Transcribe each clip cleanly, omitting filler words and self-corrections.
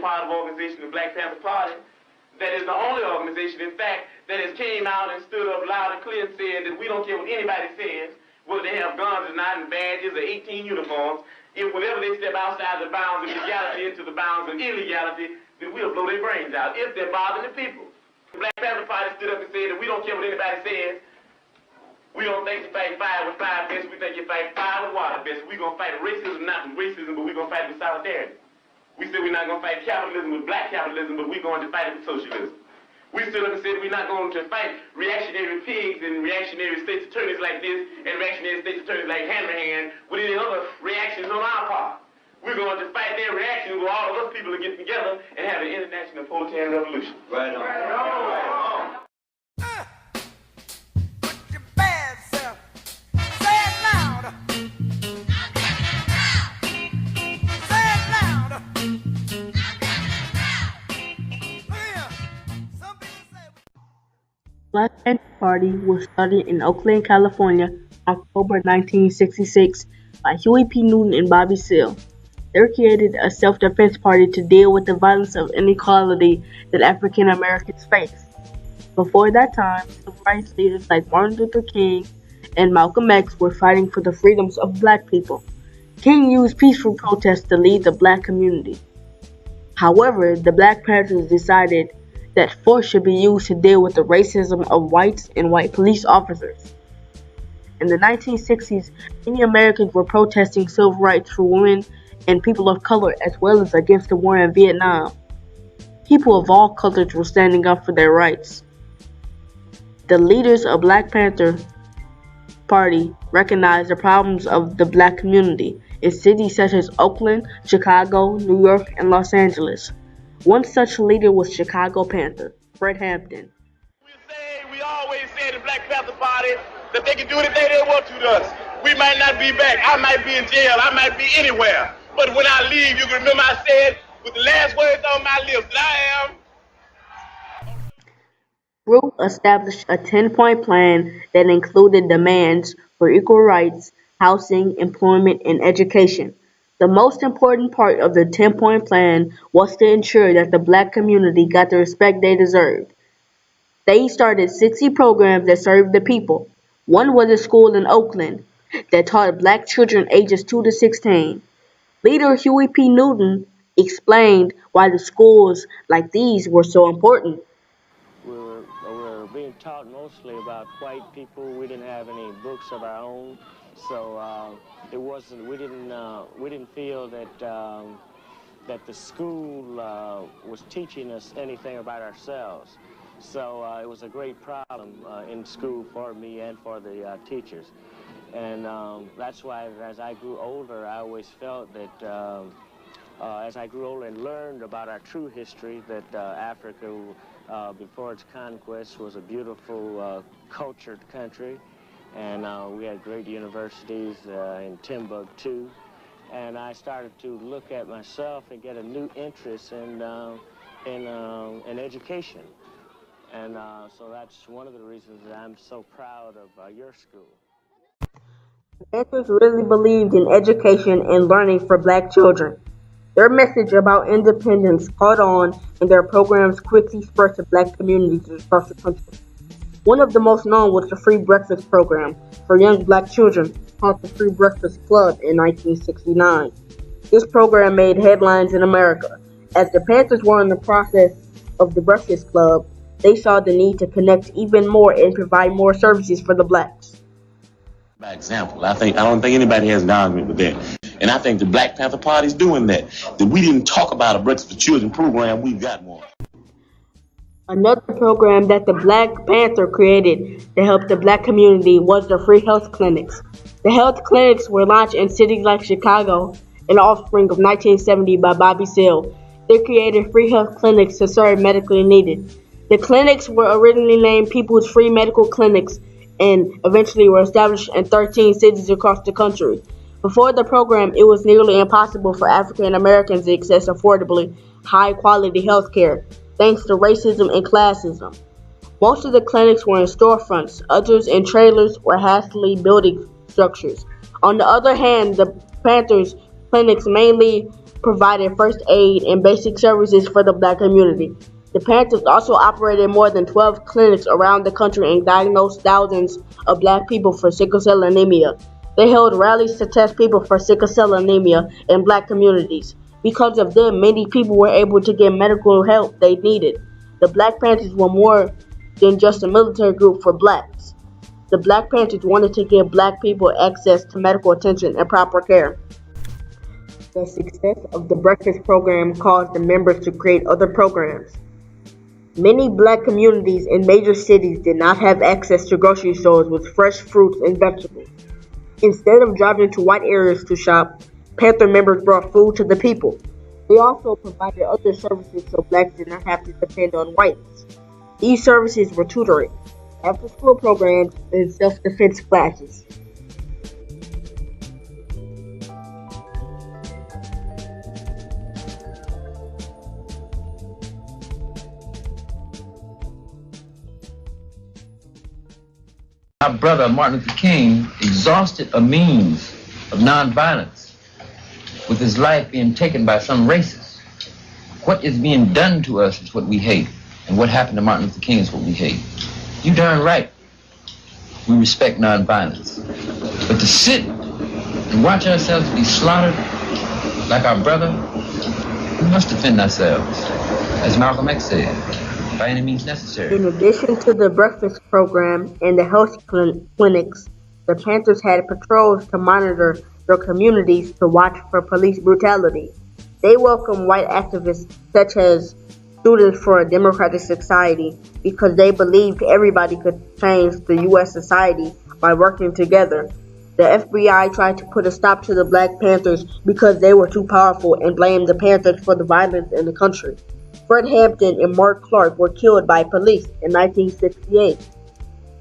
part of the organization, the Black Panther Party, that is the only organization, in fact, that has came out and stood up loud and clear and said that we don't care what anybody says, whether they have guns or not, and badges or 18 uniforms. If whenever they step outside the bounds of legality into the bounds of illegality, then we'll blow their brains out if they're bothering the people. The Black Panther Party stood up and said that we don't care what anybody says. We don't think you fight fire with fire best. We think you fight fire with water best. We're going to fight racism, not with racism, but we're going to fight with solidarity. We said we're not going to fight capitalism with black capitalism, but we're going to fight it with socialism. We stood up and said we're not going to fight reactionary pigs and reactionary state's attorneys like this and reactionary state's attorneys like Hanrahan with any other reactions on our part. We're going to fight their reactions where all of us people are getting together and have an international proletarian revolution. Right on. Right on. Black Panther Party was started in Oakland, California, October 1966 by Huey P. Newton and Bobby Seale. They created a self-defense party to deal with the violence of inequality that African Americans face. Before that time, civil rights leaders like Martin Luther King and Malcolm X were fighting for the freedoms of black people. King used peaceful protests to lead the black community. However, the Black Panthers decided that force should be used to deal with the racism of whites and white police officers. In the 1960s, many Americans were protesting civil rights for women and people of color, as well as against the war in Vietnam. People of all colors were standing up for their rights. The leaders of Black Panther Party recognized the problems of the black community in cities such as Oakland, Chicago, New York, and Los Angeles. One such leader was Chicago Panther, Fred Hampton. We always say the Black Panther Party that they can do anything they want to us. We might not be back. I might be in jail. I might be anywhere. But when I leave, you can remember I said with the last words on my lips that I am. Group established a 10-point plan that included demands for equal rights, housing, employment, and education. The most important part of the 10-point plan was to ensure that the black community got the respect they deserved. They started 60 programs that served the people. One was a school in Oakland that taught black children ages 2 to 16. Leader Huey P. Newton explained why the schools like these were so important. We were being taught mostly about white people. We didn't have any books of our own. So it wasn't. We didn't feel that that the school was teaching us anything about ourselves. So it was a great problem in school for me and for the teachers. And that's why, as I grew older, I always felt that as I grew older and learned about our true history, that Africa, before its conquest, was a beautiful, cultured country. And we had great universities in Timbuktu, and I started to look at myself and get a new interest in education, and so that's one of the reasons that I'm so proud of your school. The Panthers really believed in education and learning for black children. Their message about independence caught on, and their programs quickly spread to black communities across the country. One of the most known was the Free Breakfast Program for young black children, called the Free Breakfast Club in 1969. This program made headlines in America. As the Panthers were in the process of the Breakfast Club, they saw the need to connect even more and provide more services for the blacks. By example, I don't think anybody has an argument with that. And I think the Black Panther Party is doing that. That we didn't talk about a Breakfast for Children program, we've got one. Another program that the Black Panther created to help the black community was the free health clinics. The health clinics were launched in cities like Chicago in the offspring of 1970 by Bobby Seale. They created free health clinics to serve medically needed. The clinics were originally named People's Free Medical Clinics and eventually were established in 13 cities across the country. Before the program, it was nearly impossible for African Americans to access affordably high-quality health care, thanks to racism and classism. Most of the clinics were in storefronts, others in trailers or hastily building structures. On the other hand, the Panthers clinics mainly provided first aid and basic services for the black community. The Panthers also operated more than 12 clinics around the country and diagnosed thousands of black people for sickle cell anemia. They held rallies to test people for sickle cell anemia in black communities. Because of them, many people were able to get medical help they needed. The Black Panthers were more than just a military group for blacks. The Black Panthers wanted to give black people access to medical attention and proper care. The success of the breakfast program caused the members to create other programs. Many black communities in major cities did not have access to grocery stores with fresh fruits and vegetables. Instead of driving to white areas to shop, Panther members brought food to the people. They also provided other services so blacks did not have to depend on whites. These services were tutoring, after-school programs, and self-defense classes. Our brother Martin Luther King exhausted a means of nonviolence with his life being taken by some racists. What is being done to us is what we hate, and what happened to Martin Luther King is what we hate. You darn right. We respect nonviolence. But to sit and watch ourselves be slaughtered like our brother, we must defend ourselves, as Malcolm X said, by any means necessary. In addition to the breakfast program and the health clinics, the Panthers had patrols to monitor their communities to watch for police brutality. They welcomed white activists such as Students for a Democratic Society because they believed everybody could change the U.S. society by working together. The FBI tried to put a stop to the Black Panthers because they were too powerful and blamed the Panthers for the violence in the country. Fred Hampton and Mark Clark were killed by police in 1968.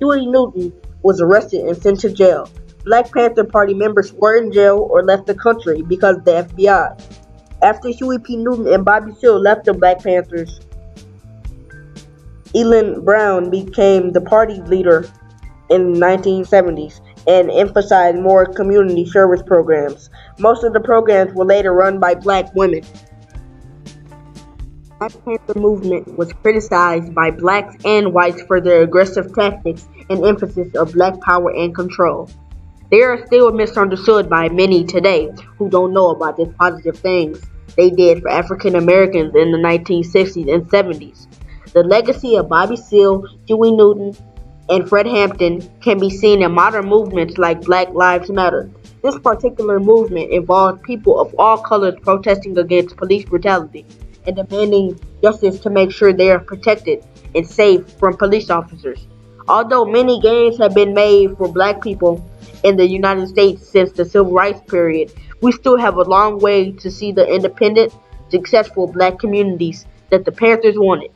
Huey Newton was arrested and sent to jail. Black Panther Party members were in jail or left the country because of the FBI. After Huey P. Newton and Bobby Seale left the Black Panthers, Elin Brown became the party leader in the 1970s and emphasized more community service programs. Most of the programs were later run by black women. The Black Panther movement was criticized by blacks and whites for their aggressive tactics and emphasis of black power and control. They are still misunderstood by many today who don't know about the positive things they did for African Americans in the 1960s and 70s. The legacy of Bobby Seale, Huey Newton, and Fred Hampton can be seen in modern movements like Black Lives Matter. This particular movement involved people of all colors protesting against police brutality and demanding justice to make sure they are protected and safe from police officers. Although many gains have been made for black people in the United States since the Civil Rights period, we still have a long way to see the independent, successful black communities that the Panthers wanted.